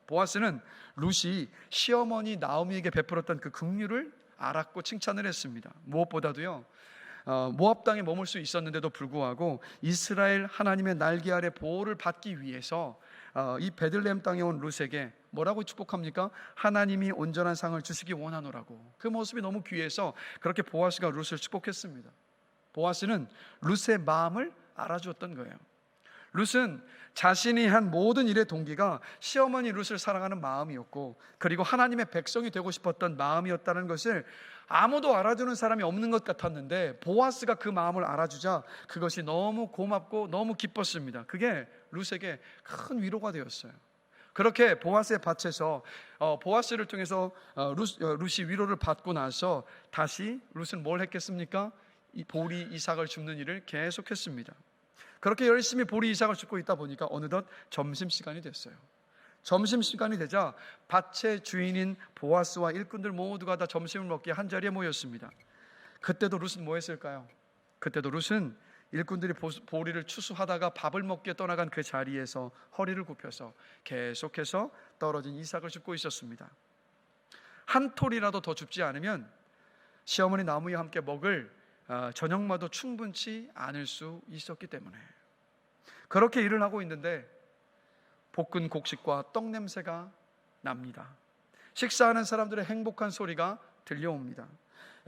보아스는 룻이 시어머니 나오미에게 베풀었던 그 긍휼을 알았고 칭찬을 했습니다. 무엇보다도요, 모압 땅에 머물 수 있었는데도 불구하고 이스라엘 하나님의 날개 아래 보호를 받기 위해서 이 베들레헴 땅에 온 룻에게 뭐라고 축복합니까? 하나님이 온전한 상을 주시기 원하노라고. 그 모습이 너무 귀해서 그렇게 보아스가 룻을 축복했습니다. 보아스는 룻의 마음을 알아주었던 거예요. 룻은 자신이 한 모든 일의 동기가 시어머니 룻을 사랑하는 마음이었고, 그리고 하나님의 백성이 되고 싶었던 마음이었다는 것을 아무도 알아주는 사람이 없는 것 같았는데, 보아스가 그 마음을 알아주자 그것이 너무 고맙고 너무 기뻤습니다. 그게 룻에게 큰 위로가 되었어요. 그렇게 보아스의 밭에서 보아스를 통해서 룻이 위로를 받고 나서 다시 룻은 뭘 했겠습니까? 이 보리 이삭을 줍는 일을 계속했습니다. 그렇게 열심히 보리 이삭을 줍고 있다 보니까 어느덧 점심시간이 됐어요. 점심시간이 되자 밭의 주인인 보아스와 일꾼들 모두가 다 점심을 먹기에 한자리에 모였습니다. 그때도 룻은 뭐 했을까요? 그때도 룻은 일꾼들이 보리를 추수하다가 밥을 먹게 떠나간 그 자리에서 허리를 굽혀서 계속해서 떨어진 이삭을 줍고 있었습니다. 한 톨이라도 더 줍지 않으면 시어머니 나무와 함께 먹을 저녁마도 충분치 않을 수 있었기 때문에 그렇게 일을 하고 있는데 볶은 곡식과 떡 냄새가 납니다. 식사하는 사람들의 행복한 소리가 들려옵니다.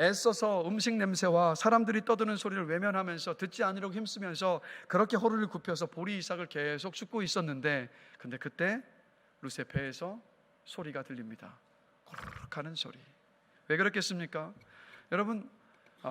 애써서 음식 냄새와 사람들이 떠드는 소리를 외면하면서 듣지 않으려고 힘쓰면서 그렇게 허리를 굽혀서 보리 이삭을 계속 줍고 있었는데, 근데 그때 룻의 배에서 소리가 들립니다. 고르륵 하는 소리. 왜 그렇겠습니까? 여러분,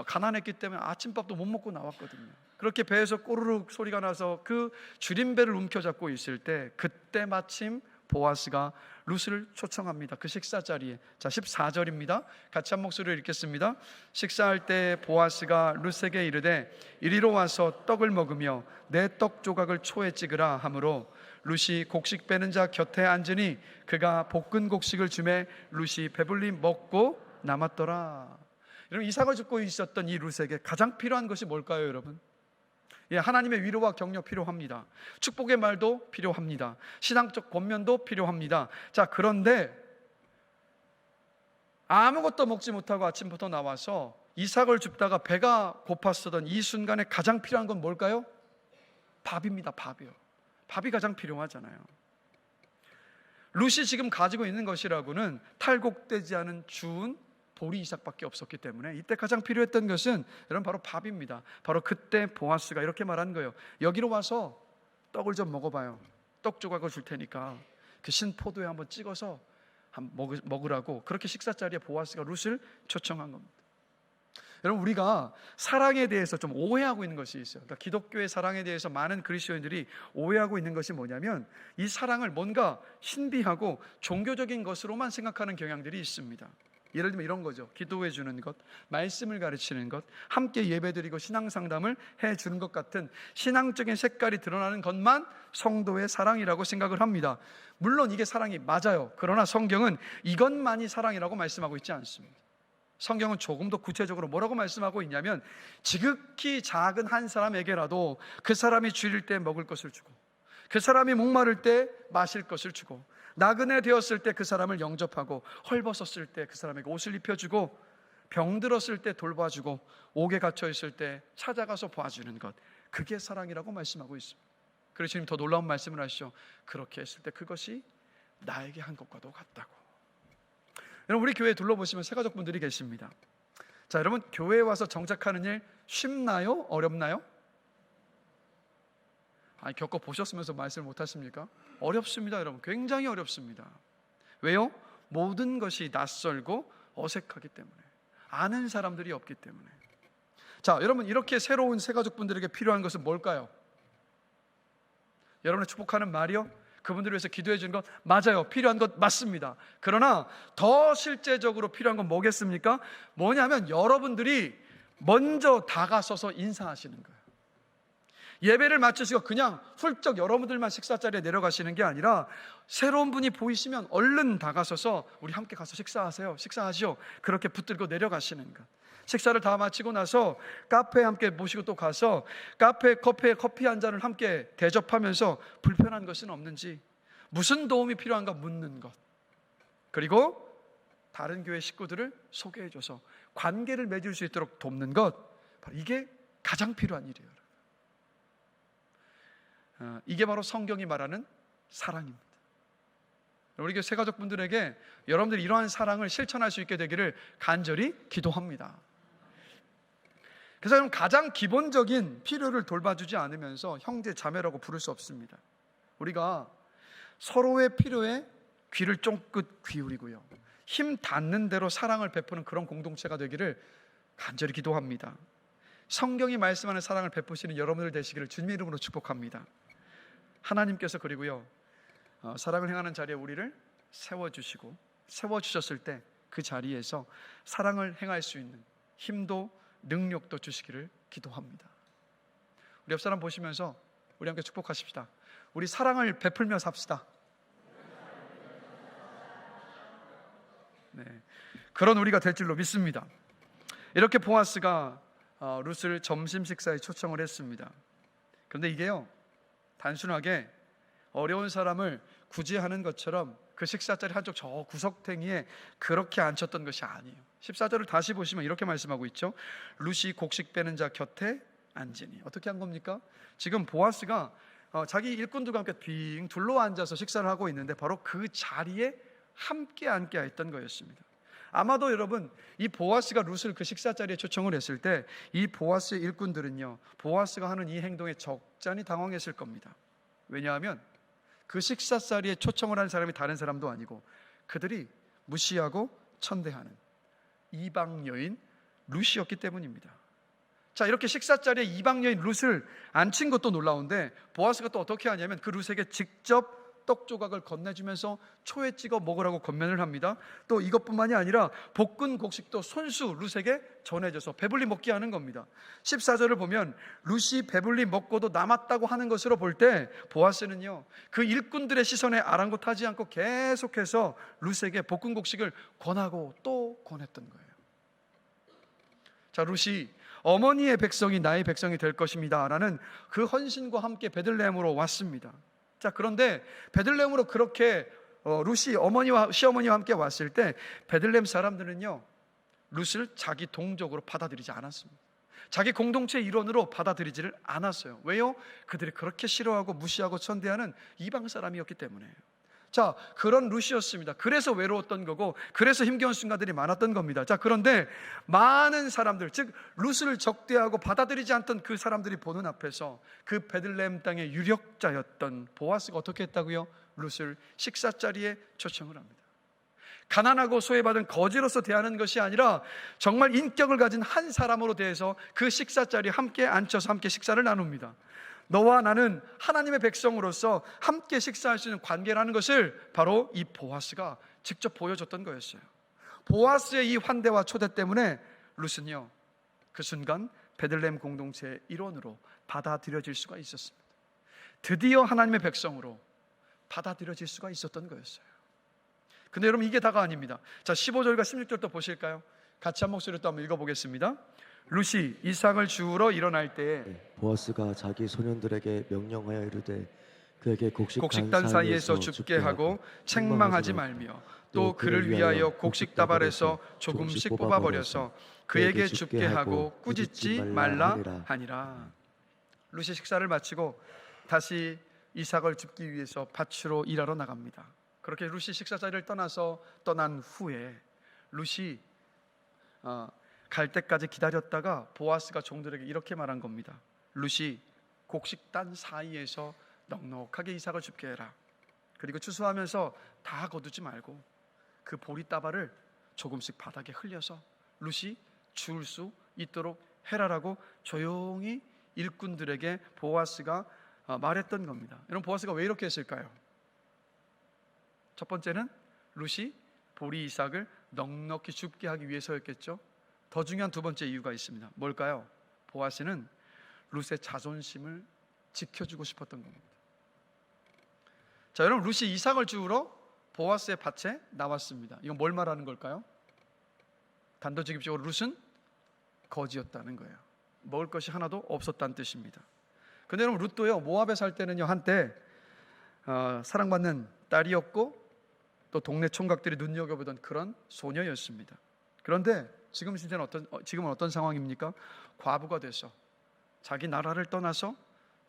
가난했기 때문에 아침밥도 못 먹고 나왔거든요. 그렇게 배에서 꼬르륵 소리가 나서 그 줄임배를 움켜잡고 있을 때, 그때 마침 보아스가 룻을 초청합니다. 그 식사 자리에. 자, 14절입니다. 같이 한 목소리로 읽겠습니다. 식사할 때 보아스가 룻에게 이르되 이리로 와서 떡을 먹으며 내 떡 조각을 초에 찍으라 하므로 룻이 곡식 빼는 자 곁에 앉으니 그가 볶은 곡식을 주매 룻이 배불리 먹고 남았더라. 여러분, 이삭을 줍고 있었던 이 룻에게 가장 필요한 것이 뭘까요, 여러분? 하나님의 위로와 격려 필요합니다. 축복의 말도 필요합니다. 신앙적 권면도 필요합니다. 자, 그런데 아무것도 먹지 못하고 아침부터 나와서 이삭을 줍다가 배가 고팠었던 이 순간에 가장 필요한 건 뭘까요? 밥입니다. 밥이요. 밥이 가장 필요하잖아요. 룻이 지금 가지고 있는 것이라고는 탈곡되지 않은 주운 보리 이삭밖에 없었기 때문에 이때 가장 필요했던 것은 여러분 바로 밥입니다. 바로 그때 보아스가 이렇게 말한 거예요. 여기로 와서 떡을 좀 먹어봐요. 떡 조각을 줄 테니까 그 신포도에 한번 찍어서 먹으라고. 그렇게 식사 자리에 보아스가 룻을 초청한 겁니다. 여러분, 우리가 사랑에 대해서 좀 오해하고 있는 것이 있어요. 그러니까 기독교의 사랑에 대해서 많은 그리스도인들이 오해하고 있는 것이 뭐냐면 이 사랑을 뭔가 신비하고 종교적인 것으로만 생각하는 경향들이 있습니다. 예를 들면 이런 거죠. 기도해 주는 것, 말씀을 가르치는 것, 함께 예배드리고 신앙상담을 해주는 것 같은 신앙적인 색깔이 드러나는 것만 성도의 사랑이라고 생각을 합니다. 물론 이게 사랑이 맞아요. 그러나 성경은 이것만이 사랑이라고 말씀하고 있지 않습니다. 성경은 조금 더 구체적으로 뭐라고 말씀하고 있냐면 지극히 작은 한 사람에게라도 그 사람이 줄일 때 먹을 것을 주고, 그 사람이 목마를 때 마실 것을 주고, 나그네 되었을 때 그 사람을 영접하고, 헐벗었을 때 그 사람에게 옷을 입혀주고, 병들었을 때 돌봐주고, 옥에 갇혀있을 때 찾아가서 봐주는 것, 그게 사랑이라고 말씀하고 있습니다. 그래서 주님 더 놀라운 말씀을 하시죠. 그렇게 했을 때 그것이 나에게 한 것과도 같다고. 여러분, 우리 교회에 둘러보시면 새가족분들이 계십니다. 자, 여러분, 교회에 와서 정착하는 일 쉽나요? 어렵나요? 겪어보셨으면서 말씀을 못하십니까? 어렵습니다, 여러분. 굉장히 어렵습니다. 왜요? 모든 것이 낯설고 어색하기 때문에, 아는 사람들이 없기 때문에. 자, 여러분, 이렇게 새로운 새가족분들에게 필요한 것은 뭘까요? 여러분을 축복하는 말이요? 그분들을 위해서 기도해 주는 것 맞아요. 필요한 것 맞습니다. 그러나 더 실제적으로 필요한 건 뭐겠습니까? 뭐냐면 여러분들이 먼저 다가서서 인사하시는 거예요. 예배를 마치시고 그냥 훌쩍 여러분들만 식사 자리에 내려가시는 게 아니라 새로운 분이 보이시면 얼른 다가서서 우리 함께 가서 식사하시오. 그렇게 붙들고 내려가시는 것. 식사를 다 마치고 나서 카페에 함께 모시고 또 가서 카페에 커피 한 잔을 함께 대접하면서 불편한 것은 없는지, 무슨 도움이 필요한가 묻는 것, 그리고 다른 교회 식구들을 소개해줘서 관계를 맺을 수 있도록 돕는 것, 바로 이게 가장 필요한 일이에요. 이게 바로 성경이 말하는 사랑입니다. 우리 교회 새가족분들에게 여러분들이 이러한 사랑을 실천할 수 있게 되기를 간절히 기도합니다. 그래서 여러분, 가장 기본적인 필요를 돌봐주지 않으면서 형제 자매라고 부를 수 없습니다. 우리가 서로의 필요에 귀를 쫑긋 기울이고요, 힘 닿는 대로 사랑을 베푸는 그런 공동체가 되기를 간절히 기도합니다. 성경이 말씀하는 사랑을 베푸시는 여러분들 되시기를 주님의 이름으로 축복합니다. 하나님께서 그리고요, 사랑을 행하는 자리에 우리를 세워주시고, 세워주셨을 때 그 자리에서 사랑을 행할 수 있는 힘도 능력도 주시기를 기도합니다. 우리 옆 사람 보시면서 우리 함께 축복하십시다. 우리 사랑을 베풀며 삽시다. 네, 그런 우리가 될 줄로 믿습니다. 이렇게 보아스가 룻을 점심 식사에 초청을 했습니다. 그런데 이게요, 단순하게 어려운 사람을 구제하는 것처럼 그 식사자리 한쪽 저 구석탱이에 그렇게 앉혔던 것이 아니에요. 14절을 다시 보시면 이렇게 말씀하고 있죠. 룻이 곡식 빼는 자 곁에 앉으니. 어떻게 한 겁니까? 지금 보아스가 자기 일꾼들과 함께 빙 둘러 앉아서 식사를 하고 있는데 바로 그 자리에 함께 앉게 했던 거였습니다. 아마도 여러분, 이 보아스가 룻을 그 식사 자리에 초청을 했을 때 이 보아스의 일꾼들은요, 보아스가 하는 이 행동에 적잖이 당황했을 겁니다. 왜냐하면 그 식사 자리에 초청을 한 사람이 다른 사람도 아니고 그들이 무시하고 천대하는 이방 여인 룻이었기 때문입니다. 자, 이렇게 식사 자리에 이방 여인 룻을 앉힌 것도 놀라운데 보아스가 또 어떻게 하냐면 그 룻에게 직접 떡 조각을 건네주면서 초에 찍어 먹으라고 건면을 합니다. 또 이것뿐만이 아니라 볶은 곡식도 손수 룻에게 전해줘서 배불리 먹게 하는 겁니다. 14절을 보면 룻이 배불리 먹고도 남았다고 하는 것으로 볼 때 보아스는요, 그 일꾼들의 시선에 아랑곳하지 않고 계속해서 룻에게 볶은 곡식을 권하고 또 권했던 거예요. 자, 룻이 어머니의 백성이 나의 백성이 될 것입니다 라는 그 헌신과 함께 베들레헴으로 왔습니다. 자, 그런데 베들레헴으로 그렇게 룻이 어머니와 시어머니와 함께 왔을 때 베들레헴 사람들은요, 룻을 자기 동족으로 받아들이지 않았습니다. 자기 공동체의 일원으로 받아들이지를 않았어요. 왜요? 그들이 그렇게 싫어하고 무시하고 천대하는 이방 사람이었기 때문에요. 자, 그런 룻이었습니다. 그래서 외로웠던 거고, 그래서 힘겨운 순간들이 많았던 겁니다. 자, 그런데 많은 사람들, 즉 룻을 적대하고 받아들이지 않던 그 사람들이 보는 앞에서 그 베들레헴 땅의 유력자였던 보아스가 어떻게 했다고요? 룻을 식사 자리에 초청을 합니다. 가난하고 소외받은 거지로서 대하는 것이 아니라 정말 인격을 가진 한 사람으로 대해서 그 식사 자리에 함께 앉혀서 함께 식사를 나눕니다. 너와 나는 하나님의 백성으로서 함께 식사할 수 있는 관계라는 것을 바로 이 보아스가 직접 보여줬던 거였어요. 보아스의 이 환대와 초대 때문에 룻은요, 그 순간 베들레헴 공동체의 일원으로 받아들여질 수가 있었습니다. 드디어 하나님의 백성으로 받아들여질 수가 있었던 거였어요. 근데 여러분, 이게 다가 아닙니다. 자, 15절과 16절도 보실까요? 같이 한 목소리로 또 한번 읽어보겠습니다. 룻이 이삭을 주우러 일어날 때에 보아스가 자기 소년들에게 명령하여 이르되 그에게 곡식단 사이에서 줍게 하고 책망하지 말며 또 그를 위하여 곡식 다발에서 조금씩 뽑아버려서 그에게 줍게 하고 꾸짖지 말라 하니라. 룻이 식사를 마치고 다시 이삭을 줍기 위해서 밭으로 일하러 나갑니다. 그렇게 룻이 식사 자리를 떠난 후에 룻이 갈 때까지 기다렸다가 보아스가 종들에게 이렇게 말한 겁니다. 룻이 곡식단 사이에서 넉넉하게 이삭을 줍게 해라. 그리고 추수하면서 다 거두지 말고 그 보리다발을 조금씩 바닥에 흘려서 룻이 줄 수 있도록 해라라고 조용히 일꾼들에게 보아스가 말했던 겁니다. 여러분, 보아스가 왜 이렇게 했을까요? 첫 번째는 룻이 보리 이삭을 넉넉히 줍게 하기 위해서였겠죠. 더 중요한 두 번째 이유가 있습니다. 뭘까요? 보아스는 룻의 자존심을 지켜주고 싶었던 겁니다. 자, 여러분, 룻이 이삭을 주우러 보아스의 밭에 나왔습니다. 이건 뭘 말하는 걸까요? 단도직입적으로 룻은 거지였다는 거예요. 먹을 것이 하나도 없었다는 뜻입니다. 근데 여러분, 룻도요, 모압에 살 때는요, 한때 사랑받는 딸이었고 또 동네 총각들이 눈여겨보던 그런 소녀였습니다. 그런데 지금은 어떤 상황입니까? 과부가 돼서 자기 나라를 떠나서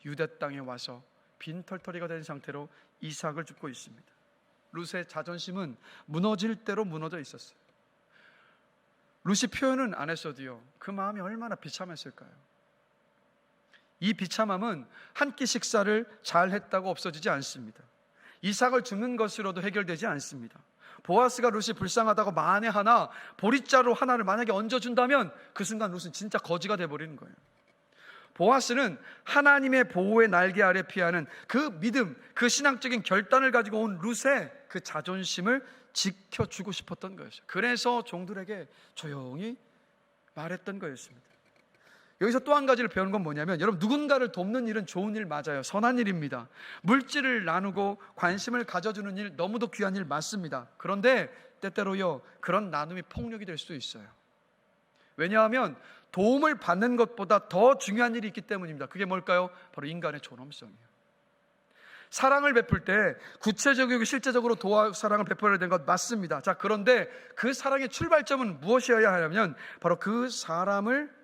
유대 땅에 와서 빈털터리가 된 상태로 이삭을 줍고 있습니다. 룻의 자존심은 무너질 대로 무너져 있었어요. 룻이 표현은 안 했어도요, 그 마음이 얼마나 비참했을까요? 이 비참함은 한 끼 식사를 잘 했다고 없어지지 않습니다. 이삭을 줍는 것으로도 해결되지 않습니다. 보아스가 룻이 불쌍하다고 만에 하나 보리자루 하나를 만약에 얹어준다면 그 순간 룻은 진짜 거지가 돼버리는 거예요. 보아스는 하나님의 보호의 날개 아래 피하는 그 믿음, 그 신앙적인 결단을 가지고 온 룻의 그 자존심을 지켜주고 싶었던 거였어요. 그래서 종들에게 조용히 말했던 거였습니다. 여기서 또 한 가지를 배우는 건 뭐냐면, 여러분, 누군가를 돕는 일은 좋은 일 맞아요. 선한 일입니다. 물질을 나누고 관심을 가져주는 일, 너무도 귀한 일 맞습니다. 그런데 때때로요, 그런 나눔이 폭력이 될 수도 있어요. 왜냐하면 도움을 받는 것보다 더 중요한 일이 있기 때문입니다. 그게 뭘까요? 바로 인간의 존엄성이에요. 사랑을 베풀 때 구체적이고 실제적으로 사랑을 베풀어야 되는 것 맞습니다. 자, 그런데 그 사랑의 출발점은 무엇이어야 하냐면 바로 그 사람을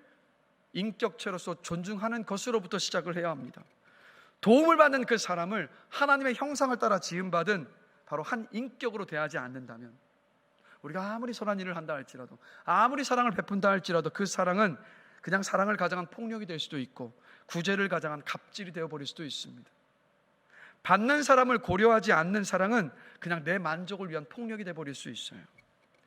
인격체로서 존중하는 것으로부터 시작을 해야 합니다. 도움을 받는 그 사람을 하나님의 형상을 따라 지음받은 바로 한 인격으로 대하지 않는다면, 우리가 아무리 선한 일을 한다 할지라도, 아무리 사랑을 베푼다 할지라도 그 사랑은 그냥 사랑을 가장한 폭력이 될 수도 있고 구제를 가장한 갑질이 되어버릴 수도 있습니다. 받는 사람을 고려하지 않는 사랑은 그냥 내 만족을 위한 폭력이 되어버릴 수 있어요.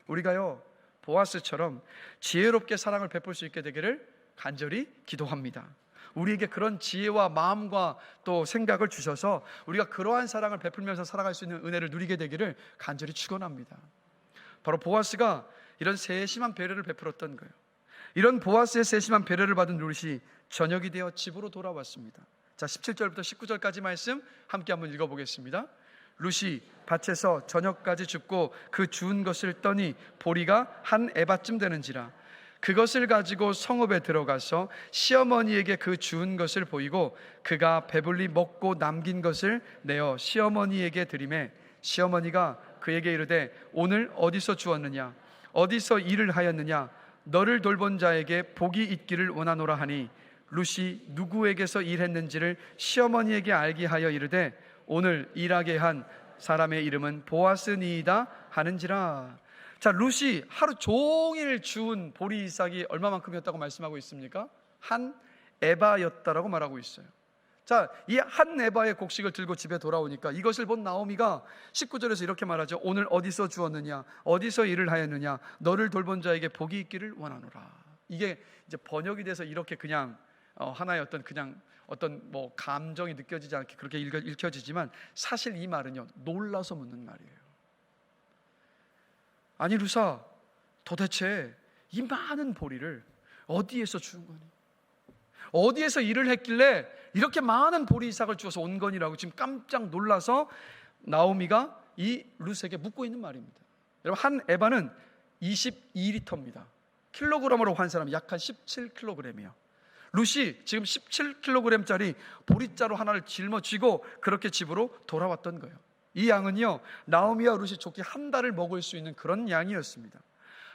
우리가요, 보아스처럼 지혜롭게 사랑을 베풀 수 있게 되기를 간절히 기도합니다. 우리에게 그런 지혜와 마음과 또 생각을 주셔서 우리가 그러한 사랑을 베풀면서 살아갈 수 있는 은혜를 누리게 되기를 간절히 축원합니다. 바로 보아스가 이런 세심한 배려를 베풀었던 거예요. 이런 보아스의 세심한 배려를 받은 룻이 저녁이 되어 집으로 돌아왔습니다. 자, 17절부터 19절까지 말씀 함께 한번 읽어보겠습니다. 룻이 밭에서 저녁까지 줍고 그 주운 것을 떠니 보리가 한 에바쯤 되는지라. 그것을 가지고 성읍에 들어가서 시어머니에게 그 주운 것을 보이고 그가 배불리 먹고 남긴 것을 내어 시어머니에게 드리매 시어머니가 그에게 이르되 오늘 어디서 주었느냐, 어디서 일을 하였느냐, 너를 돌본 자에게 복이 있기를 원하노라 하니 룻이 누구에게서 일했는지를 시어머니에게 알게 하여 이르되 오늘 일하게 한 사람의 이름은 보아스니이다 하는지라. 자, 룻이 하루 종일 주운 보리 이삭이 얼마만큼이었다고 말씀하고 있습니까? 한 에바였다라고 말하고 있어요. 자, 이 한 에바의 곡식을 들고 집에 돌아오니까 이것을 본 나오미가 19절에서 이렇게 말하죠. 오늘 어디서 주었느냐, 어디서 일을 하였느냐, 너를 돌본 자에게 복이 있기를 원하노라. 이게 이제 번역이 돼서 이렇게 그냥 하나의 어떤 뭐 감정이 느껴지지 않게 그렇게 읽혀지지만 사실 이 말은요, 놀라서 묻는 말이에요. 아니 룻아, 도대체 이 많은 보리를 어디에서 주운 거니? 어디에서 일을 했길래 이렇게 많은 보리 이삭을 주어서 온 거니라고 지금 깜짝 놀라서 나오미가 이 룻에게 묻고 있는 말입니다. 여러분, 한 에바는 22리터입니다. 킬로그램으로 환산하면 약 한 17kg이에요. 룻이 지금 17kg짜리 보리자루 하나를 짊어지고 그렇게 집으로 돌아왔던 거예요. 이 양은요, 나오미와 룻이 좋게 한 달을 먹을 수 있는 그런 양이었습니다.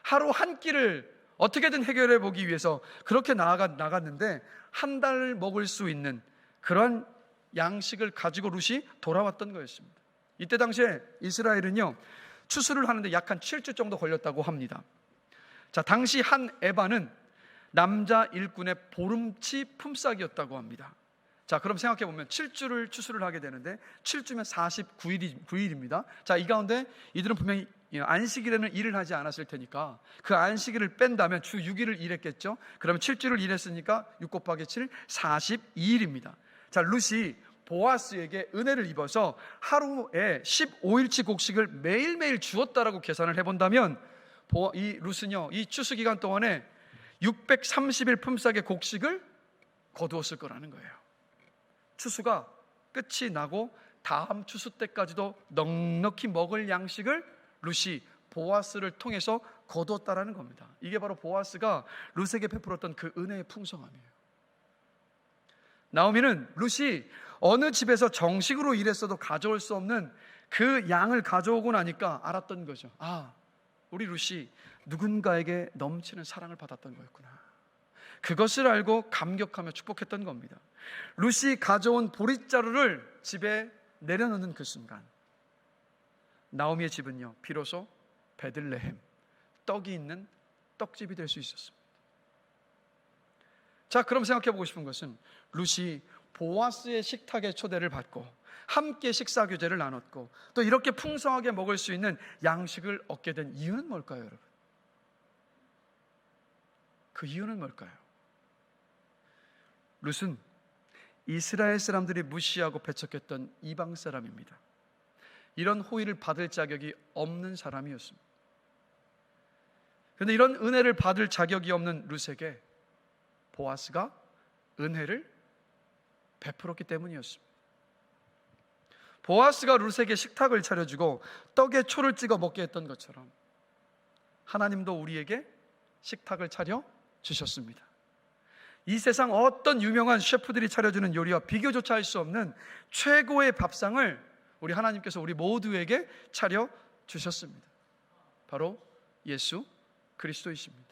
하루 한 끼를 어떻게든 해결해 보기 위해서 그렇게 나갔는데 한 달을 먹을 수 있는 그런 양식을 가지고 룻이 돌아왔던 거였습니다. 이때 당시에 이스라엘은요, 추수를 하는데 약 한 7주 정도 걸렸다고 합니다. 자, 당시 한 에바는 남자 일꾼의 보름치 품삯이었다고 합니다. 자, 그럼 생각해 보면 7주를 추수를 하게 되는데 7주면 49일입니다. 자, 이 가운데 이들은 분명히 안식일에는 일을 하지 않았을 테니까 그 안식일을 뺀다면 주 6일을 일했겠죠. 그러면 7주를 일했으니까 6 곱하기 7, 42일입니다. 자, 룻이 보아스에게 은혜를 입어서 하루에 15일치 곡식을 매일매일 주었다라고 계산을 해본다면 이 룻은요, 이 추수 기간 동안에 630일 품삯의 곡식을 거두었을 거라는 거예요. 추수가 끝이 나고 다음 추수 때까지도 넉넉히 먹을 양식을 룻이 보아스를 통해서 거두었다라는 겁니다. 이게 바로 보아스가 룻에게 베풀었던 그 은혜의 풍성함이에요. 나오미는 룻이 어느 집에서 정식으로 일했어도 가져올 수 없는 그 양을 가져오고 나니까 알았던 거죠. 아, 우리 룻이 누군가에게 넘치는 사랑을 받았던 거였구나. 그것을 알고 감격하며 축복했던 겁니다. 룻이 가져온 보릿자루를 집에 내려놓는 그 순간, 나오미의 집은요, 비로소 베들레헴, 떡이 있는 떡집이 될 수 있었습니다. 자, 그럼 생각해 보고 싶은 것은 룻이 보아스의 식탁에 초대를 받고 함께 식사 교제를 나눴고 또 이렇게 풍성하게 먹을 수 있는 양식을 얻게 된 이유는 뭘까요, 여러분? 그 이유는 뭘까요? 룻은 이스라엘 사람들이 무시하고 배척했던 이방 사람입니다. 이런 호의를 받을 자격이 없는 사람이었습니다. 그런데 이런 은혜를 받을 자격이 없는 룻에게 보아스가 은혜를 베풀었기 때문이었습니다. 보아스가 룻에게 식탁을 차려주고 떡에 초를 찍어 먹게 했던 것처럼 하나님도 우리에게 식탁을 차려 주셨습니다. 이 세상 어떤 유명한 셰프들이 차려주는 요리와 비교조차 할 수 없는 최고의 밥상을 우리 하나님께서 우리 모두에게 차려 주셨습니다. 바로 예수 그리스도이십니다.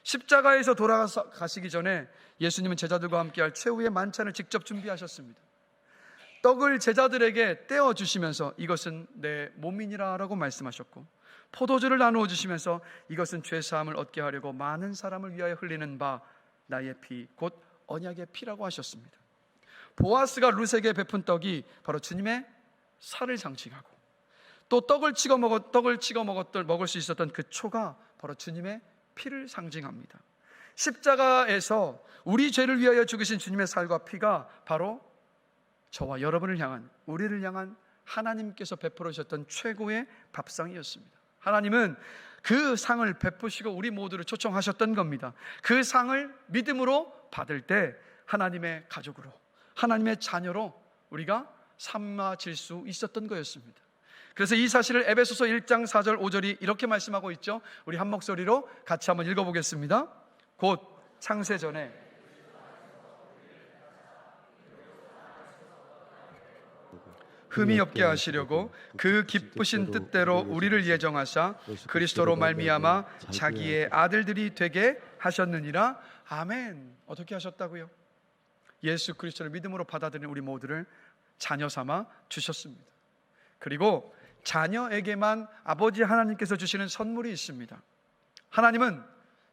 십자가에서 돌아가시기 전에 예수님은 제자들과 함께할 최후의 만찬을 직접 준비하셨습니다. 떡을 제자들에게 떼어 주시면서 이것은 내 몸이니라 라고 말씀하셨고, 포도주를 나누어 주시면서 이것은 죄사함을 얻게 하려고 많은 사람을 위하여 흘리는 바 나의 피, 곧 언약의 피라고 하셨습니다. 보아스가 룻에게 베푼 떡이 바로 주님의 살을 상징하고, 또 떡을 찍어 먹을 수 있었던 그 초가 바로 주님의 피를 상징합니다. 십자가에서 우리 죄를 위하여 죽으신 주님의 살과 피가 바로 저와 여러분을 향한, 우리를 향한 하나님께서 베풀어 주셨던 최고의 밥상이었습니다. 하나님은 그 상을 베푸시고 우리 모두를 초청하셨던 겁니다. 그 상을 믿음으로 받을 때 하나님의 가족으로, 하나님의 자녀로 우리가 삼아질 수 있었던 거였습니다. 그래서 이 사실을 에베소서 1장 4절 5절이 이렇게 말씀하고 있죠. 우리 한 목소리로 같이 한번 읽어보겠습니다. 곧 창세전에 흠이 없게 하시려고 그 기쁘신 뜻대로 우리를 예정하사 그리스도로 말미암아 자기의 아들들이 되게 하셨느니라. 아멘. 어떻게 하셨다고요? 예수 그리스도를 믿음으로 받아들이는 우리 모두를 자녀 삼아 주셨습니다. 그리고 자녀에게만 아버지 하나님께서 주시는 선물이 있습니다. 하나님은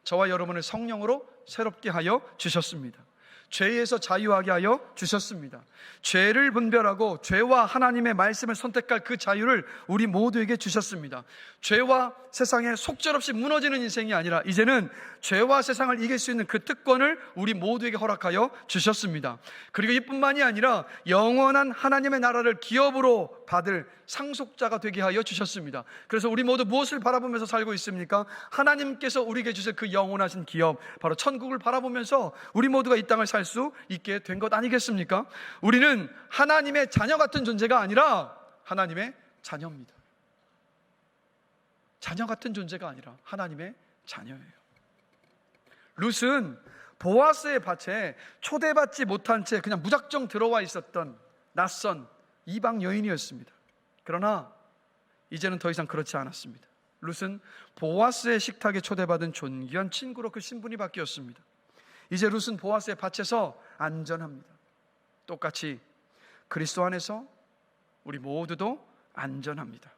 저와 여러분을 성령으로 새롭게 하여 주셨습니다. 죄에서 자유하게 하여 주셨습니다. 죄를 분별하고 죄와 하나님의 말씀을 선택할 그 자유를 우리 모두에게 주셨습니다. 죄와 세상에 속절없이 무너지는 인생이 아니라 이제는 죄와 세상을 이길 수 있는 그 특권을 우리 모두에게 허락하여 주셨습니다. 그리고 이뿐만이 아니라 영원한 하나님의 나라를 기업으로 받을 상속자가 되게 하여 주셨습니다. 그래서 우리 모두 무엇을 바라보면서 살고 있습니까? 하나님께서 우리에게 주실 그 영원하신 기업, 바로 천국을 바라보면서 우리 모두가 이 땅을 살 수 있게 된 것 아니겠습니까? 우리는 하나님의 자녀 같은 존재가 아니라 하나님의 자녀입니다. 자녀 같은 존재가 아니라 하나님의 자녀예요. 룻은 보아스의 밭에 초대받지 못한 채 그냥 무작정 들어와 있었던 낯선 이방 여인이었습니다. 그러나 이제는 더 이상 그렇지 않았습니다. 룻은 보아스의 식탁에 초대받은 존귀한 친구로 그 신분이 바뀌었습니다. 이제 룻은 보아스의 밭에서 안전합니다. 똑같이 그리스도 안에서 우리 모두도 안전합니다.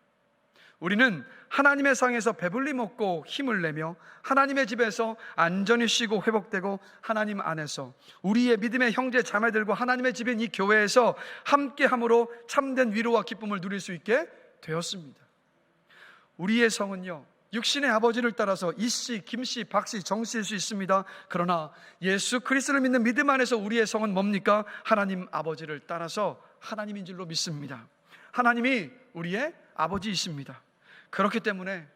우리는 하나님의 상에서 배불리 먹고 힘을 내며 하나님의 집에서 안전히 쉬고 회복되고 하나님 안에서 우리의 믿음의 형제 자매들과 하나님의 집인 이 교회에서 함께함으로 참된 위로와 기쁨을 누릴 수 있게 되었습니다. 우리의 성은요, 육신의 아버지를 따라서 이씨, 김씨, 박씨, 정씨일 수 있습니다. 그러나 예수 그리스도를 믿는 믿음 안에서 우리의 성은 뭡니까? 하나님 아버지를 따라서 하나님인 줄로 믿습니다. 하나님이 우리의 아버지이십니다. 그렇기 때문에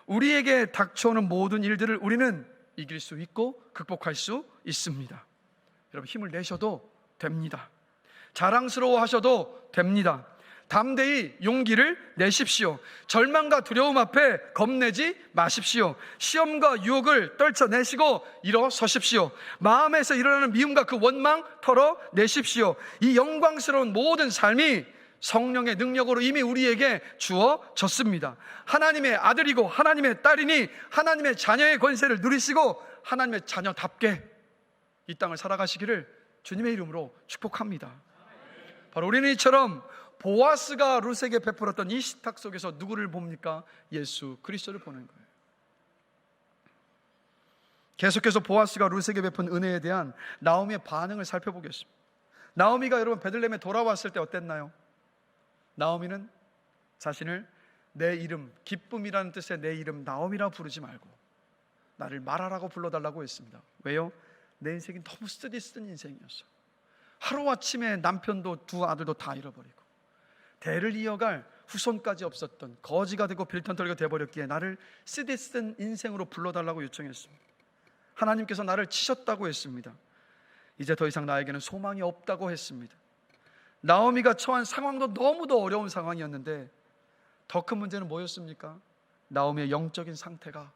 우리에게 닥쳐오는 모든 일들을 우리는 이길 수 있고 극복할 수 있습니다. 여러분, 힘을 내셔도 됩니다. 자랑스러워 하셔도 됩니다. 담대히 용기를 내십시오. 절망과 두려움 앞에 겁내지 마십시오. 시험과 유혹을 떨쳐내시고 일어서십시오. 마음에서 일어나는 미움과 그 원망 털어내십시오. 이 영광스러운 모든 삶이 성령의 능력으로 이미 우리에게 주어졌습니다. 하나님의 아들이고 하나님의 딸이니 하나님의 자녀의 권세를 누리시고 하나님의 자녀답게 이 땅을 살아가시기를 주님의 이름으로 축복합니다. 바로 우리는 이처럼 보아스가 룻에게 베풀었던 이 식탁 속에서 누구를 봅니까? 예수 그리스도를 보는 거예요. 계속해서 보아스가 룻에게 베푼 은혜에 대한 나오미의 반응을 살펴보겠습니다. 나오미가 여러분 베들레헴에 돌아왔을 때 어땠나요? 나오미는 자신을 내 이름, 기쁨이라는 뜻의 내 이름 나오미라 부르지 말고 나를 마라라고 불러달라고 했습니다. 왜요? 내 인생이 너무 쓰디쓴 인생이었어. 하루아침에 남편도 두 아들도 다 잃어버리고 대를 이어갈 후손까지 없었던 거지가 되고 빌턴털이가 되어버렸기에 나를 쓰디쓴 인생으로 불러달라고 요청했습니다. 하나님께서 나를 치셨다고 했습니다. 이제 더 이상 나에게는 소망이 없다고 했습니다. 나오미가 처한 상황도 너무도 어려운 상황이었는데 더 큰 문제는 뭐였습니까? 나오미의 영적인 상태가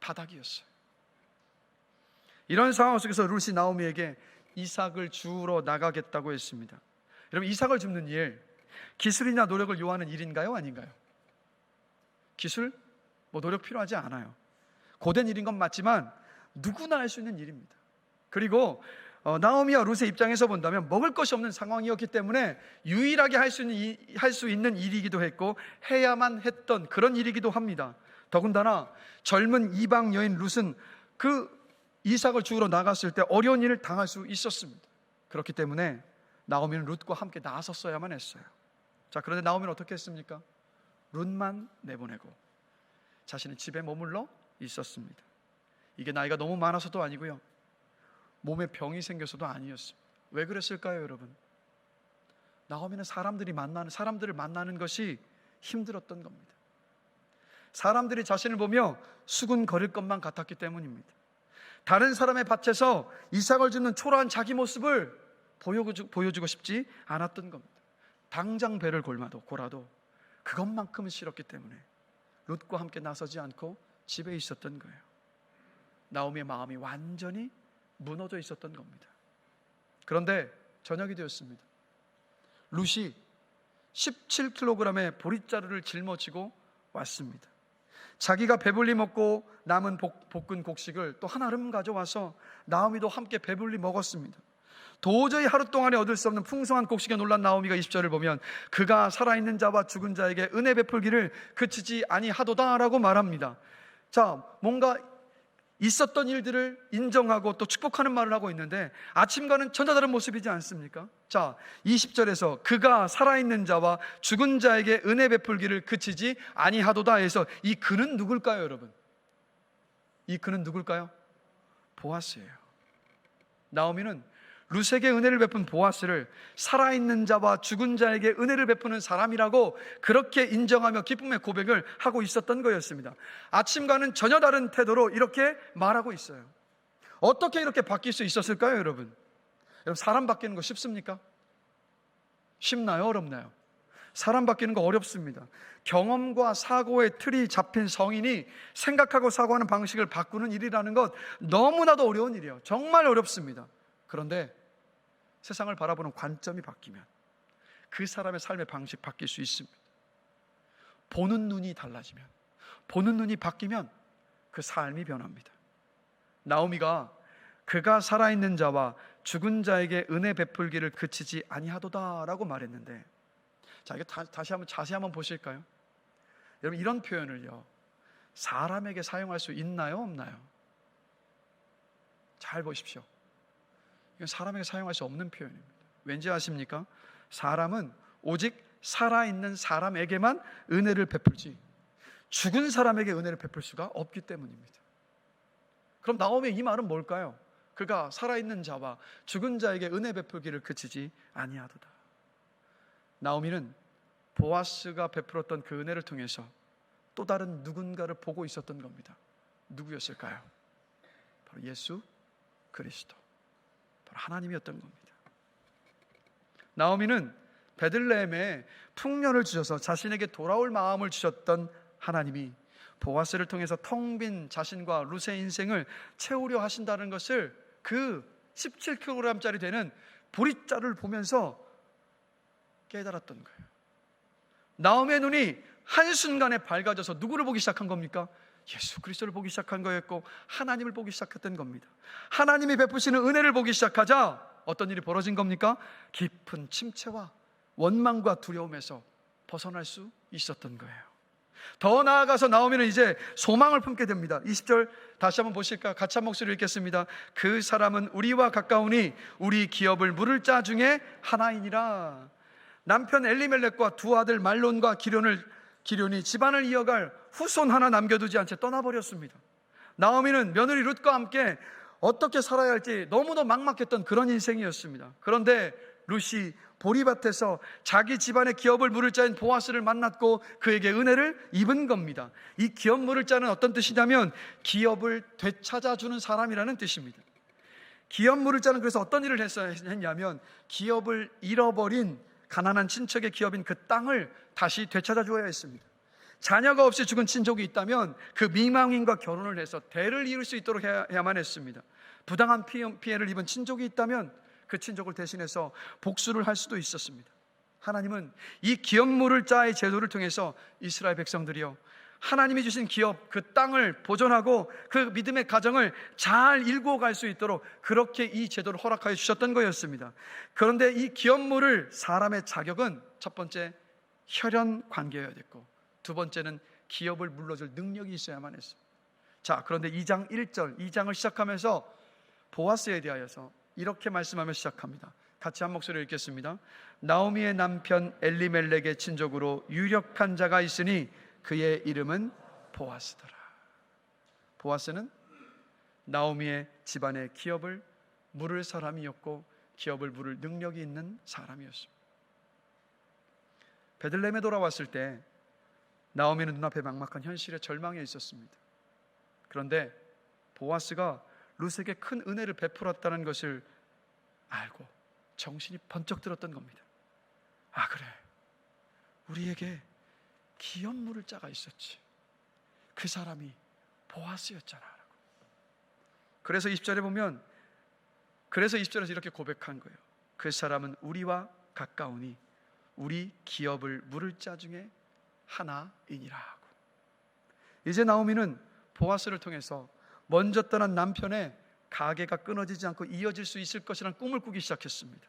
바닥이었어요. 이런 상황 속에서 룻이 나오미에게 이삭을 주우러 나가겠다고 했습니다. 여러분, 이삭을 줍는 일, 기술이나 노력을 요하는 일인가요? 아닌가요? 기술? 노력 필요하지 않아요. 고된 일인 건 맞지만 누구나 할 수 있는 일입니다. 그리고 나오미와 룻의 입장에서 본다면 먹을 것이 없는 상황이었기 때문에 유일하게 할 수 있는 일이기도 했고 해야만 했던 그런 일이기도 합니다. 더군다나 젊은 이방 여인 룻은 그 이삭을 주우러 나갔을 때 어려운 일을 당할 수 있었습니다. 그렇기 때문에 나오미는 룻과 함께 나섰어야만 했어요. 자, 그런데 나오미는 어떻게 했습니까? 룻만 내보내고 자신은 집에 머물러 있었습니다. 이게 나이가 너무 많아서도 아니고요, 몸에 병이 생겨서도 아니었습니다. 왜 그랬을까요, 여러분? 나오미는 사람들을 만나는 것이 힘들었던 겁니다. 사람들이 자신을 보며 수군거릴 것만 같았기 때문입니다. 다른 사람의 밭에서 이삭을 줍는 초라한 자기 모습을 보여주고 싶지 않았던 겁니다. 당장 배를 골아도 그것만큼은 싫었기 때문에 룻과 함께 나서지 않고 집에 있었던 거예요. 나오미의 마음이 완전히 무너져 있었던 겁니다. 그런데 저녁이 되었습니다. 룻이 17kg의 보릿자루를 짊어지고 왔습니다. 자기가 배불리 먹고 남은 볶은 곡식을 또 한 알음 가져와서 나오미도 함께 배불리 먹었습니다. 도저히 하루 동안에 얻을 수 없는 풍성한 곡식에 놀란 나오미가 20절을 보면 그가 살아있는 자와 죽은 자에게 은혜 베풀기를 그치지 아니하도다라고 말합니다. 자, 뭔가 있었던 일들을 인정하고 또 축복하는 말을 하고 있는데 아침과는 전혀 다른 모습이지 않습니까? 자, 20절에서 그가 살아있는 자와 죽은 자에게 은혜 베풀기를 그치지 아니하도다 해서 이 그는 누굴까요, 여러분? 이 그는 누굴까요? 보아스예요. 나오미는 룻에게 은혜를 베푼 보아스를 살아있는 자와 죽은 자에게 은혜를 베푸는 사람이라고 그렇게 인정하며 기쁨의 고백을 하고 있었던 거였습니다. 아침과는 전혀 다른 태도로 이렇게 말하고 있어요. 어떻게 이렇게 바뀔 수 있었을까요, 여러분? 여러분, 사람 바뀌는 거 쉽습니까? 쉽나요? 어렵나요? 사람 바뀌는 거 어렵습니다. 경험과 사고의 틀이 잡힌 성인이 생각하고 사고하는 방식을 바꾸는 일이라는 것 너무나도 어려운 일이에요. 정말 어렵습니다. 그런데 세상을 바라보는 관점이 바뀌면 그 사람의 삶의 방식 바뀔 수 있습니다. 보는 눈이 달라지면, 보는 눈이 바뀌면 그 삶이 변합니다. 나오미가 그가 살아있는 자와 죽은 자에게 은혜 베풀기를 그치지 아니하도다라고 말했는데, 자, 이게 다시 한번 자세히 한번 보실까요? 여러분, 이런 표현을요, 사람에게 사용할 수 있나요, 없나요? 잘 보십시오. 이건 사람에게 사용할 수 없는 표현입니다. 왠지 아십니까? 사람은 오직 살아있는 사람에게만 은혜를 베풀지 죽은 사람에게 은혜를 베풀 수가 없기 때문입니다. 그럼 나오미의 이 말은 뭘까요? 그가 살아있는 자와 죽은 자에게 은혜 베풀기를 그치지 아니하도다. 나오미는 보아스가 베풀었던 그 은혜를 통해서 또 다른 누군가를 보고 있었던 겁니다. 누구였을까요? 바로 예수 그리스도, 바로 하나님이었던 겁니다. 나오미는 베들레헴에 풍년을 주셔서 자신에게 돌아올 마음을 주셨던 하나님이 보아스를 통해서 텅 빈 자신과 룻의 인생을 채우려 하신다는 것을 그 17kg짜리 되는 보리자루를 보면서 깨달았던 거예요. 나오미의 눈이 한순간에 밝아져서 누구를 보기 시작한 겁니까? 예수 그리스도를 보기 시작한 거였고, 하나님을 보기 시작했던 겁니다. 하나님이 베푸시는 은혜를 보기 시작하자 어떤 일이 벌어진 겁니까? 깊은 침체와 원망과 두려움에서 벗어날 수 있었던 거예요. 더 나아가서 나오미는 이제 소망을 품게 됩니다. 20절 다시 한번 보실까? 같이 한 목소리로 읽겠습니다. 그 사람은 우리와 가까우니 우리 기업을 물을 자 중에 하나이니라. 남편 엘리멜렉과 두 아들 말론과 기련이 집안을 이어갈 후손 하나 남겨두지 않고 떠나버렸습니다. 나오미는 며느리 룻과 함께 어떻게 살아야 할지 너무도 막막했던 그런 인생이었습니다. 그런데 룻이 보리밭에서 자기 집안의 기업을 물을 자인 보아스를 만났고 그에게 은혜를 입은 겁니다. 이 기업 물을 자는 어떤 뜻이냐면 기업을 되찾아주는 사람이라는 뜻입니다. 기업 물을 자는 그래서 어떤 일을 했냐면 기업을 잃어버린 가난한 친척의 기업인 그 땅을 다시 되찾아 주어야 했습니다. 자녀가 없이 죽은 친족이 있다면 그 미망인과 결혼을 해서 대를 이을 수 있도록 해야만 했습니다. 부당한 피해를 입은 친족이 있다면 그 친족을 대신해서 복수를 할 수도 있었습니다. 하나님은 이 기업 물을 자의 제도를 통해서 이스라엘 백성들이요, 하나님이 주신 기업, 그 땅을 보존하고 그 믿음의 가정을 잘 일구어 갈 수 있도록 그렇게 이 제도를 허락하여 주셨던 거였습니다. 그런데 이 기업 물을 사람의 자격은 첫 번째 혈연 관계여야 됐고, 두 번째는 기업을 물러줄 능력이 있어야만 했습니다. 자, 그런데 2장 1절, 2장을 시작하면서 보아스에 대하여서 이렇게 말씀하며 시작합니다. 같이 한 목소리로 읽겠습니다. 나오미의 남편 엘리멜렉의 친족으로 유력한 자가 있으니 그의 이름은 보아스더라. 보아스는 나오미의 집안의 기업을 물을 사람이었고 기업을 물을 능력이 있는 사람이었습니다. 베들레헴에 돌아왔을 때 나오미는 눈앞에 막막한 현실에 절망해 있었습니다. 그런데 보아스가 룻에게 큰 은혜를 베풀었다는 것을 알고 정신이 번쩍 들었던 겁니다. 아, 그래, 우리에게 기업 물을 자가 있었지. 그 사람이 보아스였잖아. 그래서 20절에 보면, 그래서 20절에서 이렇게 고백한 거예요. 그 사람은 우리와 가까우니 우리 기업을 물을 자 중에 하나이니라 하고, 이제 나오미는 보아스를 통해서 먼저 떠난 남편의 가계가 끊어지지 않고 이어질 수 있을 것이라는 꿈을 꾸기 시작했습니다.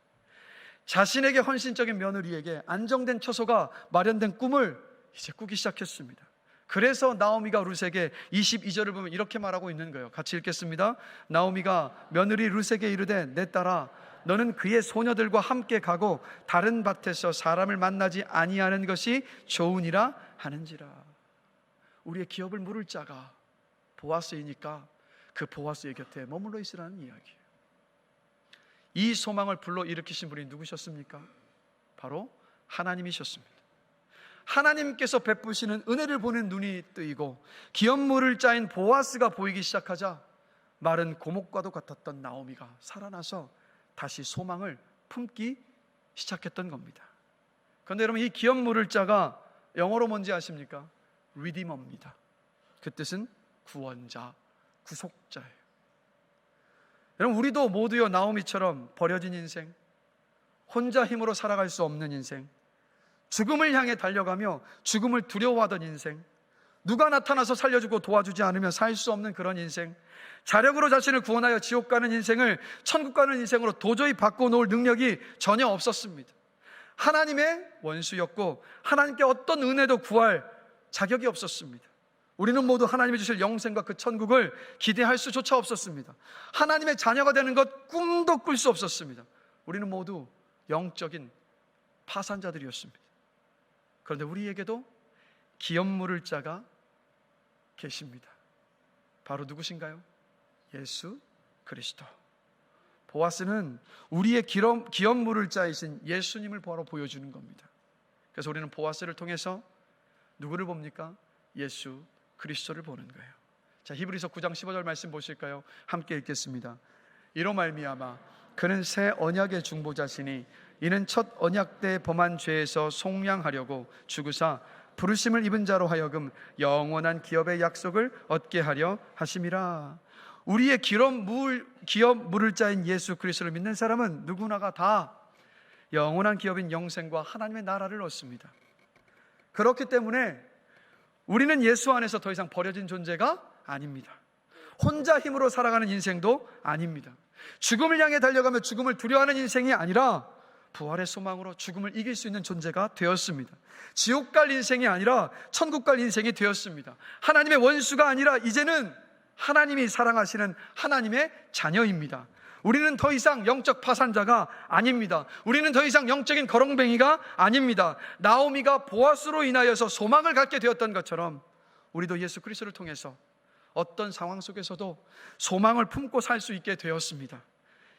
자신에게 헌신적인 며느리에게 안정된 처소가 마련된 꿈을 이제 꾸기 시작했습니다. 그래서 나오미가 룻에게 22절을 보면 이렇게 말하고 있는 거예요. 같이 읽겠습니다. 나오미가 며느리 룻에게 이르되 내 딸아, 너는 그의 소녀들과 함께 가고 다른 밭에서 사람을 만나지 아니하는 것이 좋으니라 하는지라. 우리의 기업을 물을 자가 보아스이니까 그 보아스의 곁에 머물러 있으라는 이야기예요. 이 소망을 불러일으키신 분이 누구셨습니까? 바로 하나님이셨습니다. 하나님께서 베푸시는 은혜를 보는 눈이 뜨이고 기업 물을 자인 보아스가 보이기 시작하자 마른 고목과도 같았던 나오미가 살아나서 다시 소망을 품기 시작했던 겁니다. 그런데 여러분, 이 기업 물을 자가 영어로 뭔지 아십니까? 리디머입니다. 그 뜻은 구원자, 구속자예요. 여러분, 우리도 모두요 나오미처럼 버려진 인생, 혼자 힘으로 살아갈 수 없는 인생, 죽음을 향해 달려가며 죽음을 두려워하던 인생, 누가 나타나서 살려주고 도와주지 않으면 살 수 없는 그런 인생, 자력으로 자신을 구원하여 지옥 가는 인생을 천국 가는 인생으로 도저히 바꿔놓을 능력이 전혀 없었습니다. 하나님의 원수였고 하나님께 어떤 은혜도 구할 자격이 없었습니다. 우리는 모두 하나님이 주실 영생과 그 천국을 기대할 수조차 없었습니다. 하나님의 자녀가 되는 것 꿈도 꿀 수 없었습니다. 우리는 모두 영적인 파산자들이었습니다. 그런데 우리에게도 기업 물을 자가 계십니다. 바로 누구신가요? 예수 그리스도. 보아스는 우리의 기업 물을 자이신 예수님을 바로 보여주는 겁니다. 그래서 우리는 보아스를 통해서 누구를 봅니까? 예수 그리스도를 보는 거예요. 자, 히브리서 9장 15절 말씀 보실까요? 함께 읽겠습니다. 이로 말미암아 그는 새 언약의 중보자시니 이는 첫 언약 때 범한 죄에서 속량하려고 죽으사 부르심을 입은 자로 하여금 영원한 기업의 약속을 얻게 하려 하심이라. 우리의 기업 물을 자인 예수 그리스도를 믿는 사람은 누구나가 다 영원한 기업인 영생과 하나님의 나라를 얻습니다. 그렇기 때문에 우리는 예수 안에서 더 이상 버려진 존재가 아닙니다. 혼자 힘으로 살아가는 인생도 아닙니다. 죽음을 향해 달려가며 죽음을 두려워하는 인생이 아니라 부활의 소망으로 죽음을 이길 수 있는 존재가 되었습니다. 지옥 갈 인생이 아니라 천국 갈 인생이 되었습니다. 하나님의 원수가 아니라 이제는 하나님이 사랑하시는 하나님의 자녀입니다. 우리는 더 이상 영적 파산자가 아닙니다. 우리는 더 이상 영적인 거렁뱅이가 아닙니다. 나오미가 보아스로 인하여서 소망을 갖게 되었던 것처럼 우리도 예수 그리스도를 통해서 어떤 상황 속에서도 소망을 품고 살 수 있게 되었습니다.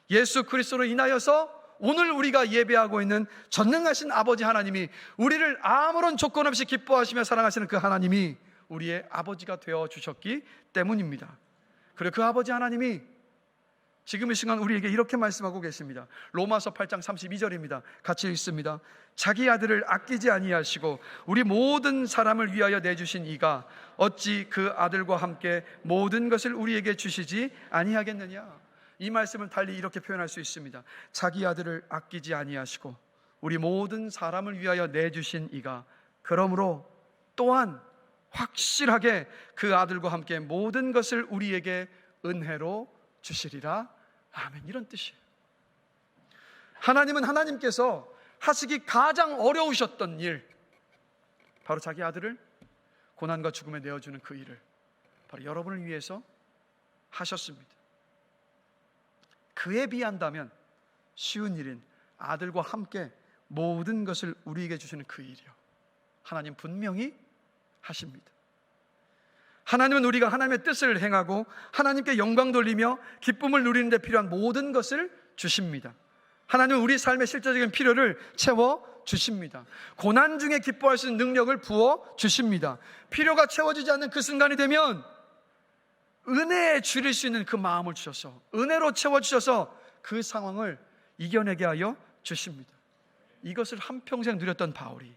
예수 그리스도로 인하여서 오늘 우리가 예배하고 있는 전능하신 아버지 하나님이, 우리를 아무런 조건 없이 기뻐하시며 사랑하시는 그 하나님이 우리의 아버지가 되어 주셨기 때문입니다. 그리고 그 아버지 하나님이 지금 이 순간 우리에게 이렇게 말씀하고 계십니다. 로마서 8장 32절입니다. 같이 읽습니다. 자기 아들을 아끼지 아니하시고 우리 모든 사람을 위하여 내주신 이가 어찌 그 아들과 함께 모든 것을 우리에게 주시지 아니하겠느냐. 이 말씀을 달리 이렇게 표현할 수 있습니다. 자기 아들을 아끼지 아니하시고 우리 모든 사람을 위하여 내주신 이가 그러므로 또한 확실하게 그 아들과 함께 모든 것을 우리에게 은혜로 주시리라. 아멘. 이런 뜻이에요. 하나님은 하나님께서 하시기 가장 어려우셨던 일, 바로 자기 아들을 고난과 죽음에 내어주는 그 일을 바로 여러분을 위해서 하셨습니다. 그에 비한다면 쉬운 일인 아들과 함께 모든 것을 우리에게 주시는 그 일이요, 하나님 분명히 하십니다. 하나님은 우리가 하나님의 뜻을 행하고 하나님께 영광 돌리며 기쁨을 누리는 데 필요한 모든 것을 주십니다. 하나님은 우리 삶의 실제적인 필요를 채워 주십니다. 고난 중에 기뻐할 수 있는 능력을 부어 주십니다. 필요가 채워지지 않는 그 순간이 되면 은혜에 줄일 수 있는 그 마음을 주셔서 은혜로 채워주셔서 그 상황을 이겨내게 하여 주십니다. 이것을 한평생 누렸던 바울이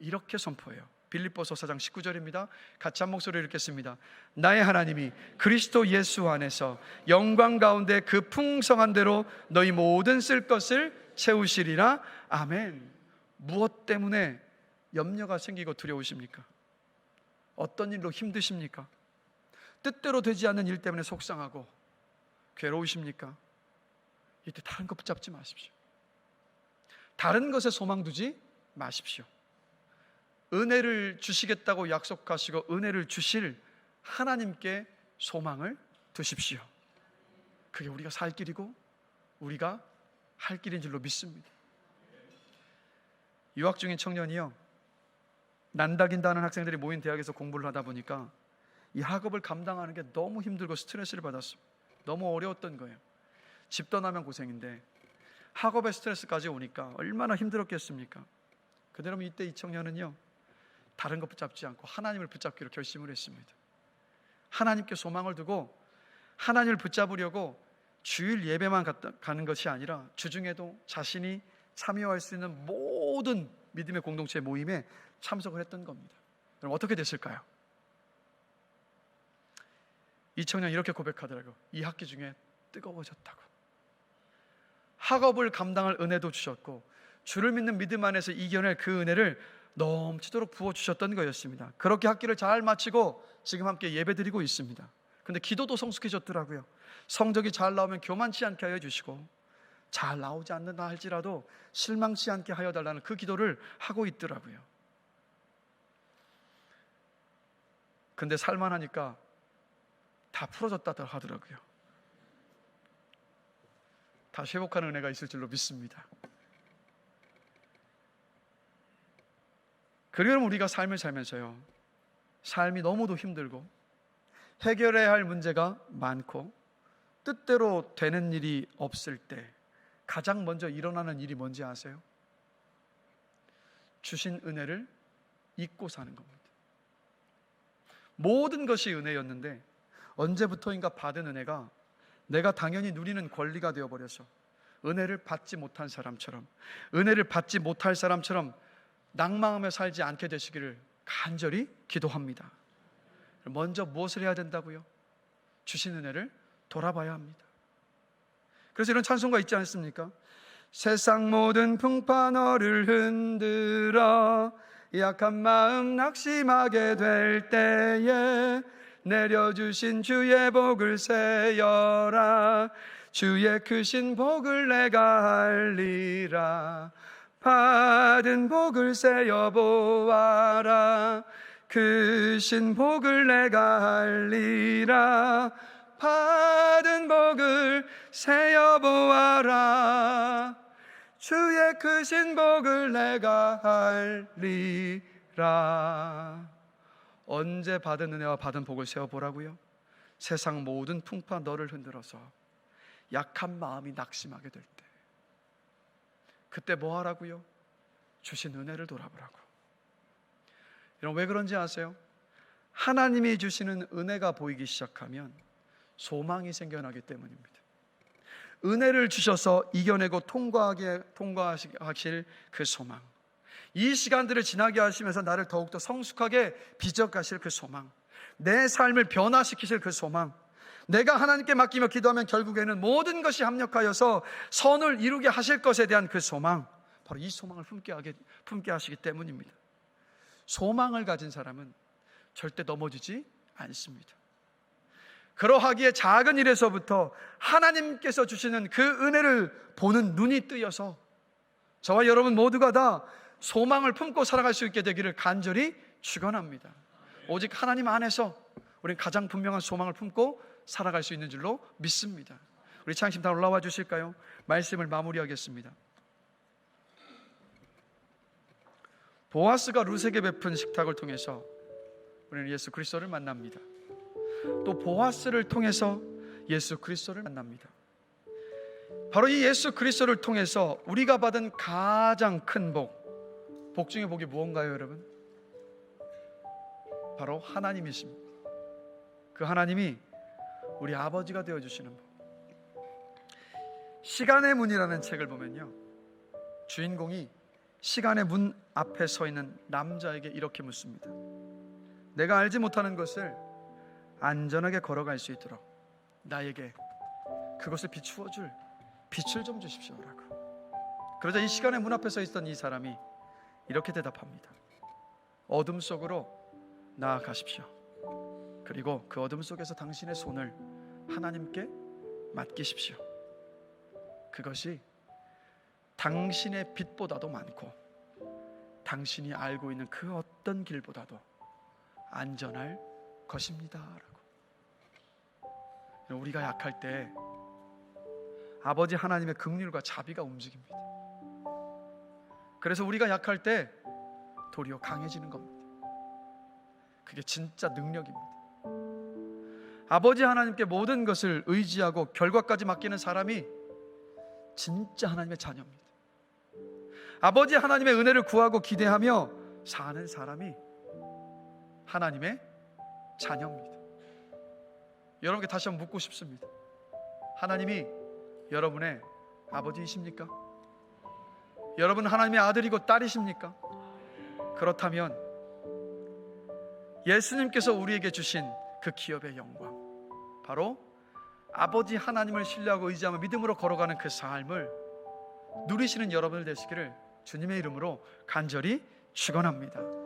이렇게 선포해요. 빌립보서 4장 19절입니다. 같이 한 목소리로 읽겠습니다. 나의 하나님이 그리스도 예수 안에서 영광 가운데 그 풍성한 대로 너희 모든 쓸 것을 채우시리라. 아멘. 무엇 때문에 염려가 생기고 두려우십니까? 어떤 일로 힘드십니까? 뜻대로 되지 않는 일 때문에 속상하고 괴로우십니까? 이때 다른 것 붙잡지 마십시오. 다른 것에 소망 두지 마십시오. 은혜를 주시겠다고 약속하시고 은혜를 주실 하나님께 소망을 두십시오. 그게 우리가 살 길이고 우리가 할 길인 줄로 믿습니다. 유학 중인 청년이요, 난다긴다는 학생들이 모인 대학에서 공부를 하다 보니까 이 학업을 감당하는 게 너무 힘들고 스트레스를 받았습니다. 너무 어려웠던 거예요. 집 떠나면 고생인데 학업의 스트레스까지 오니까 얼마나 힘들었겠습니까? 그대로 이때 이 청년은요, 다른 것 붙잡지 않고 하나님을 붙잡기로 결심을 했습니다. 하나님께 소망을 두고 하나님을 붙잡으려고 주일 예배만 가는 것이 아니라 주중에도 자신이 참여할 수 있는 모든 믿음의 공동체 모임에 참석을 했던 겁니다. 그럼 어떻게 됐을까요? 이 청년이 이렇게 고백하더라고요. 이 학기 중에 뜨거워졌다고. 학업을 감당할 은혜도 주셨고 주를 믿는 믿음 안에서 이겨낼 그 은혜를 넘치도록 부어주셨던 거였습니다. 그렇게 학기를 잘 마치고 지금 함께 예배드리고 있습니다. 근데 기도도 성숙해졌더라고요. 성적이 잘 나오면 교만치 않게 하여 주시고 잘 나오지 않는다 할지라도 실망치 않게 하여 달라는 그 기도를 하고 있더라고요. 근데 살만하니까 다 풀어졌다 하더라고요. 다시 회복하는 은혜가 있을 줄로 믿습니다. 그러면 우리가 삶을 살면서요, 삶이 너무도 힘들고 해결해야 할 문제가 많고 뜻대로 되는 일이 없을 때 가장 먼저 일어나는 일이 뭔지 아세요? 주신 은혜를 잊고 사는 겁니다. 모든 것이 은혜였는데 언제부터인가 받은 은혜가 내가 당연히 누리는 권리가 되어버려서 은혜를 받지 못한 사람처럼, 은혜를 받지 못할 사람처럼 낭망하며 살지 않게 되시기를 간절히 기도합니다. 먼저 무엇을 해야 된다고요? 주신 은혜를 돌아봐야 합니다. 그래서 이런 찬송가 있지 않습니까? 세상 모든 풍파 너를 흔들어 약한 마음 낙심하게 될 때에 내려주신 주의 복을 세어라. 주의 크신 복을 내가 알리라. 받은 복을 세어 보아라. 크신 복을 내가 알리라. 받은 복을 세어 보아라. 주의 크신 복을 내가 알리라. 언제 받은 은혜와 받은 복을 세어 보라고요? 세상 모든 풍파 너를 흔들어서 약한 마음이 낙심하게 될 때, 그때 뭐 하라고요? 주신 은혜를 돌아보라고. 여러분, 왜 그런지 아세요? 하나님이 주시는 은혜가 보이기 시작하면 소망이 생겨나기 때문입니다. 은혜를 주셔서 이겨내고 통과하실 그 소망, 이 시간들을 지나게 하시면서 나를 더욱더 성숙하게 빚어가실 그 소망, 내 삶을 변화시키실 그 소망, 내가 하나님께 맡기며 기도하면 결국에는 모든 것이 합력하여서 선을 이루게 하실 것에 대한 그 소망, 바로 이 소망을 품게 하시기 때문입니다. 소망을 가진 사람은 절대 넘어지지 않습니다. 그러하기에 작은 일에서부터 하나님께서 주시는 그 은혜를 보는 눈이 뜨여서 저와 여러분 모두가 다 소망을 품고 살아갈 수 있게 되기를 간절히 축원합니다. 오직 하나님 안에서 우리는 가장 분명한 소망을 품고 살아갈 수 있는 줄로 믿습니다. 우리 찬양팀 다 올라와 주실까요? 말씀을 마무리하겠습니다. 보아스가 룻에게 베푼 식탁을 통해서 우리는 예수 그리스도를 만납니다. 또 보아스를 통해서 예수 그리스도를 만납니다. 바로 이 예수 그리스도를 통해서 우리가 받은 가장 큰 복 중에 복이 무언가요, 여러분? 바로 하나님이십니다. 그 하나님이 우리 아버지가 되어주시는 복. 시간의 문이라는 책을 보면요, 주인공이 시간의 문 앞에 서 있는 남자에게 이렇게 묻습니다. 내가 알지 못하는 것을 안전하게 걸어갈 수 있도록 나에게 그것을 비추어 줄 빛을 좀 주십시오라고. 그러자 이 시간의 문 앞에 서 있던 이 사람이 이렇게 대답합니다. 어둠 속으로 나아가십시오. 그리고 그 어둠 속에서 당신의 손을 하나님께 맡기십시오. 그것이 당신의 빛보다도 많고 당신이 알고 있는 그 어떤 길보다도 안전할 것입니다 라고. 우리가 약할 때 아버지 하나님의 긍휼과 자비가 움직입니다. 그래서 우리가 약할 때 도리어 강해지는 겁니다. 그게 진짜 능력입니다. 아버지 하나님께 모든 것을 의지하고 결과까지 맡기는 사람이 진짜 하나님의 자녀입니다. 아버지 하나님의 은혜를 구하고 기대하며 사는 사람이 하나님의 자녀입니다. 여러분께 다시 한번 묻고 싶습니다. 하나님이 여러분의 아버지이십니까? 여러분 하나님의 아들이고 딸이십니까? 그렇다면 예수님께서 우리에게 주신 그 기업의 영광, 바로 아버지 하나님을 신뢰하고 의지하며 믿음으로 걸어가는 그 삶을 누리시는 여러분들 되시기를 주님의 이름으로 간절히 축원합니다.